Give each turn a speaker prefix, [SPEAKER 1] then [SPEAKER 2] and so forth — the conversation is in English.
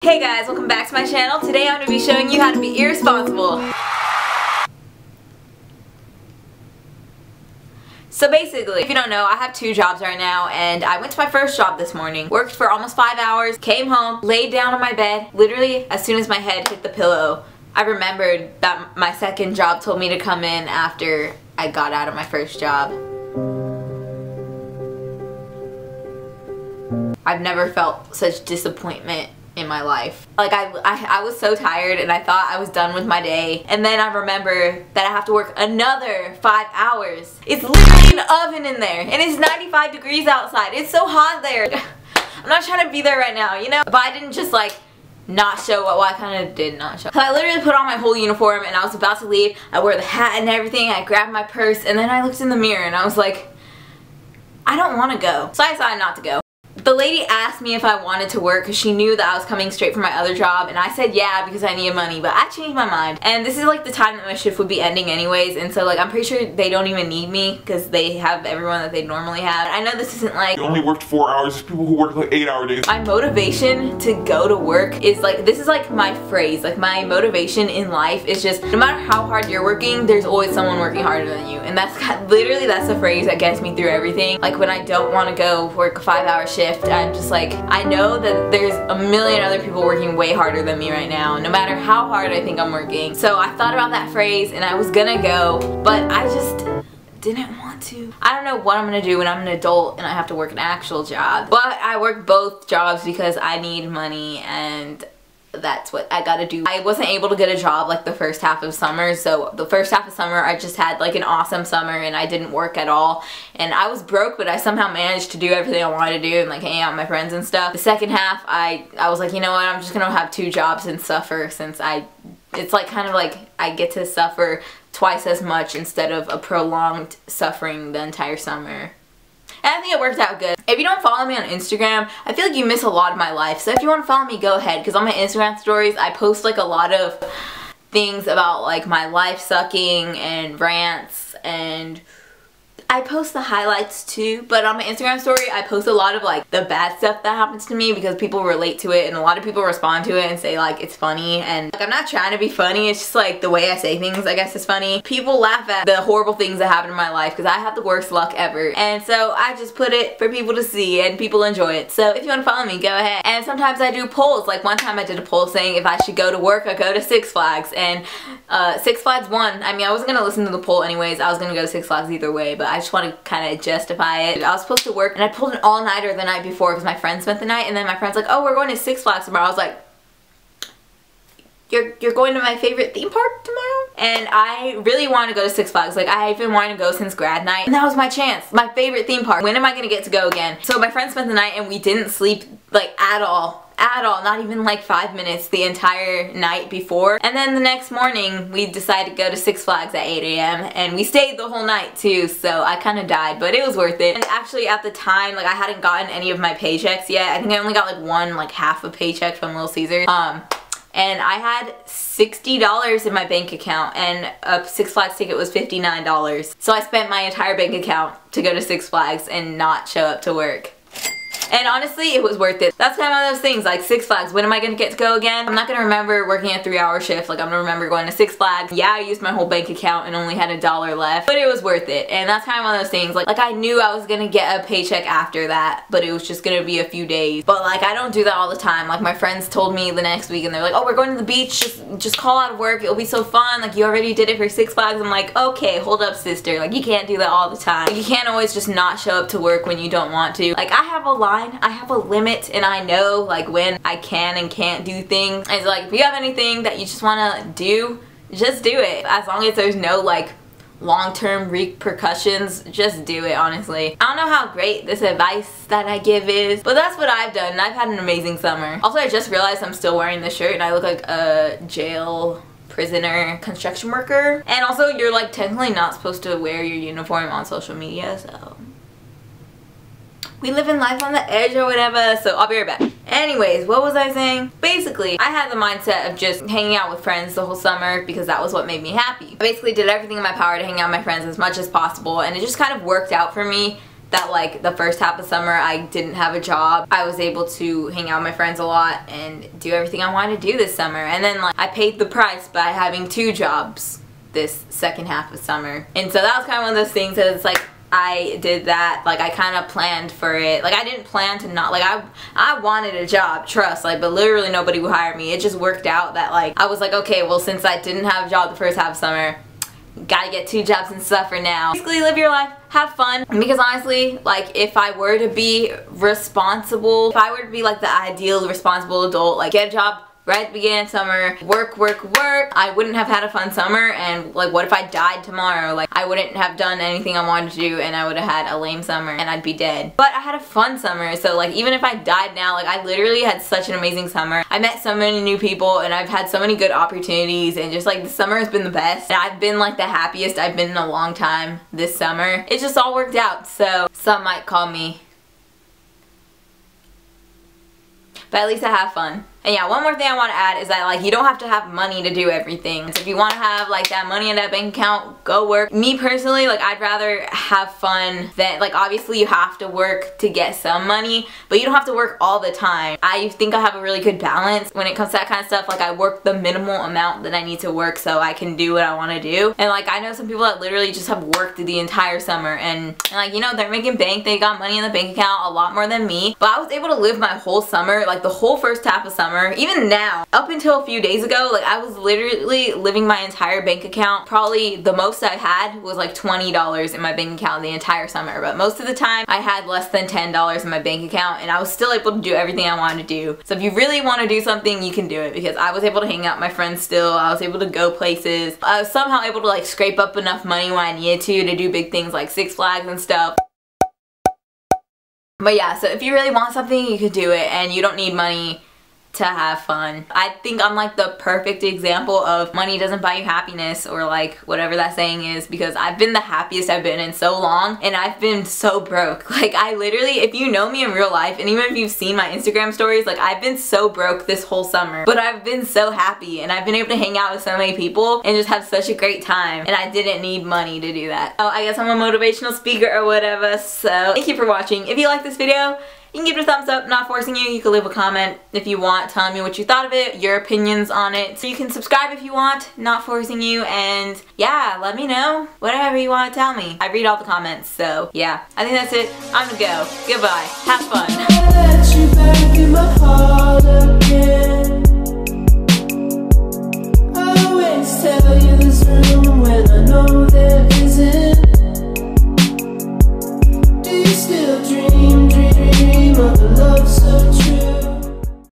[SPEAKER 1] Hey guys, welcome back to my channel. Today I'm going to be showing you how to be irresponsible. So basically, if you don't know, I have 2 jobs right now, and I went to my first job this morning, worked for almost 5 hours, came home, laid down on my bed. Literally, as soon as my head hit the pillow, I remembered that my second job told me to come in after I got out of my first job. I've never felt such disappointment in my life. Like I was so tired and I thought I was done with my day, and then I remember that I have to work another 5 hours. It's literally an oven in there and it's 95 degrees outside. It's so hot there. I'm not trying to be there right now, you know? But I didn't just like not show up. Well, I kind of did not show up. So I literally put on my whole uniform and I was about to leave. I wore the hat and everything. I grabbed my purse and then I looked in the mirror and I was like, I don't want to go. So I decided not to go. The lady asked me if I wanted to work because she knew that I was coming straight from my other job, and I said yeah because I needed money, but I changed my mind. And this is like the time that my shift would be ending anyways, and so like I'm pretty sure they don't even need me because they have everyone that they normally have. I know this isn't like...
[SPEAKER 2] You only worked 4 hours. There's people who work like 8-hour days.
[SPEAKER 1] My motivation to go to work is like, this is like my phrase, like my motivation in life is just no matter how hard you're working, there's always someone working harder than you. And that's literally, that's the phrase that gets me through everything. Like when I don't want to go work a 5-hour shift, I'm just like, I know that there's a million other people working way harder than me right now, no matter how hard I think I'm working. So I thought about that phrase and I was gonna go, but I just didn't want to. I don't know what I'm gonna do when I'm an adult and I have to work an actual job. But I work both jobs because I need money, and that's what I gotta do. I wasn't able to get a job like the first half of summer, so the first half of summer I just had like an awesome summer and I didn't work at all, and I was broke, but I somehow managed to do everything I wanted to do and like hang out with my friends and stuff. The second half I was like, you know what, I'm just gonna have 2 jobs and suffer, since it's like kind of like I get to suffer twice as much instead of a prolonged suffering the entire summer. And I think it worked out good. If you don't follow me on Instagram, I feel like you miss a lot of my life. So if you want to follow me, go ahead. Because on my Instagram stories, I post like a lot of things about like my life sucking and rants, and I post the highlights too. But on my Instagram story, I post a lot of like the bad stuff that happens to me because people relate to it, and a lot of people respond to it and say like it's funny. And like I'm not trying to be funny, it's just like the way I say things I guess is funny. People laugh at the horrible things that happen in my life because I have the worst luck ever, and so I just put it for people to see and people enjoy it. So if you want to follow me, go ahead. And sometimes I do polls. Like one time I did a poll saying if I should go to work or go to Six Flags, and Six Flags won. I mean, I wasn't gonna listen to the poll anyways. I was gonna go to Six Flags either way, but I just want to kind of justify it. I was supposed to work and I pulled an all-nighter the night before because my friend spent the night, and then my friend's like, oh, we're going to Six Flags tomorrow. I was like, you're going to my favorite theme park tomorrow? And I really wanted to go to Six Flags. Like I've been wanting to go since grad night, and that was my chance. My favorite theme park. When am I gonna get to go again? So my friend spent the night and we didn't sleep like at all. Not even like 5 minutes the entire night before. And then the next morning we decided to go to Six Flags at 8 a.m. and we stayed the whole night too, so I kind of died, but it was worth it. And actually at the time, like I hadn't gotten any of my paychecks yet. I think I only got like one, like half a paycheck from Little Caesars. And I had $60 in my bank account, and a Six Flags ticket was $59. So I spent my entire bank account to go to Six Flags and not show up to work. And honestly, it was worth it. That's kind of one of those things, like Six Flags, when am I going to get to go again? I'm not going to remember working a 3-hour shift. Like, I'm going to remember going to Six Flags. Yeah, I used my whole bank account and only had $1 left, but it was worth it. And that's kind of one of those things, like I knew I was going to get a paycheck after that, but it was just going to be a few days. But like, I don't do that all the time. Like, my friends told me the next week and they're like, oh, we're going to the beach, just call out of work, it'll be so fun. Like, you already did it for Six Flags. I'm like, okay, hold up, sister. Like, you can't do that all the time. Like, you can't always just not show up to work when you don't want to. Like, I have a line, I have a limit, and I know like when I can and can't do things. And so like, if you have anything that you just want to do, just do it. As long as there's no like long-term repercussions, just do it, honestly. I don't know how great this advice that I give is, but that's what I've done, and I've had an amazing summer. Also, I just realized I'm still wearing this shirt and I look like a jail prisoner construction worker. And also, you're like technically not supposed to wear your uniform on social media, so we live in life on the edge or whatever, so I'll be right back. Anyways, what was I saying? Basically, I had the mindset of just hanging out with friends the whole summer because that was what made me happy. I basically did everything in my power to hang out with my friends as much as possible, and it just kind of worked out for me that like the first half of summer I didn't have a job. I was able to hang out with my friends a lot and do everything I wanted to do this summer. And then like I paid the price by having 2 jobs this second half of summer. And so that was kind of one of those things that it's like I did that, like I kind of planned for it. Like I didn't plan to not, like I wanted a job, trust, like, but literally nobody would hire me. It just worked out that like I was like, okay, well, since I didn't have a job the first half of summer, gotta get 2 jobs and stuff for now. Basically live your life, have fun, because honestly, like if I were to be responsible, if I were to be like the ideal responsible adult, like get a job right at the beginning of summer, work, I wouldn't have had a fun summer. And like what if I died tomorrow? Like I wouldn't have done anything I wanted to do and I would have had a lame summer and I'd be dead. But I had a fun summer, so like even if I died now, like I literally had such an amazing summer. I met so many new people and I've had so many good opportunities, and just like the summer has been the best. And I've been like the happiest I've been in a long time this summer. It just all worked out. So some might call me, but at least I have fun. And yeah, one more thing I want to add is that like you don't have to have money to do everything. So if you want to have like that money in that bank account, go work. Me personally, like I'd rather have fun than, like obviously you have to work to get some money, but you don't have to work all the time. I think I have a really good balance when it comes to that kind of stuff. Like I work the minimal amount that I need to work so I can do what I want to do. And like I know some people that literally just have worked the entire summer and like, you know, they're making bank, they got money in the bank account a lot more than me. But I was able to live my whole summer, like the whole first half of summer, even now, up until a few days ago, like I was literally living my entire bank account. Probably the most I had was like $20 in my bank account the entire summer, but most of the time I had less than $10 in my bank account and I was still able to do everything I wanted to do. So if you really want to do something, you can do it, because I was able to hang out with my friends still. I was able to go places. I was somehow able to like scrape up enough money when I needed to do big things like Six Flags and stuff. But yeah, so if you really want something, you could do it, and you don't need money to have fun. I think I'm like the perfect example of money doesn't buy you happiness, or like whatever that saying is, because I've been the happiest I've been in so long and I've been so broke. Like I literally, if you know me in real life and even if you've seen my Instagram stories, like I've been so broke this whole summer, but I've been so happy and I've been able to hang out with so many people and just have such a great time, and I didn't need money to do that. So I guess I'm a motivational speaker or whatever. So thank you for watching. If you like this video, you can give it a thumbs up, not forcing you. You can leave a comment if you want, telling me what you thought of it, your opinions on it. So you can subscribe if you want, not forcing you. And yeah, let me know whatever you want to tell me. I read all the comments, so yeah. I think that's it. I'm gonna go. Goodbye. Have fun.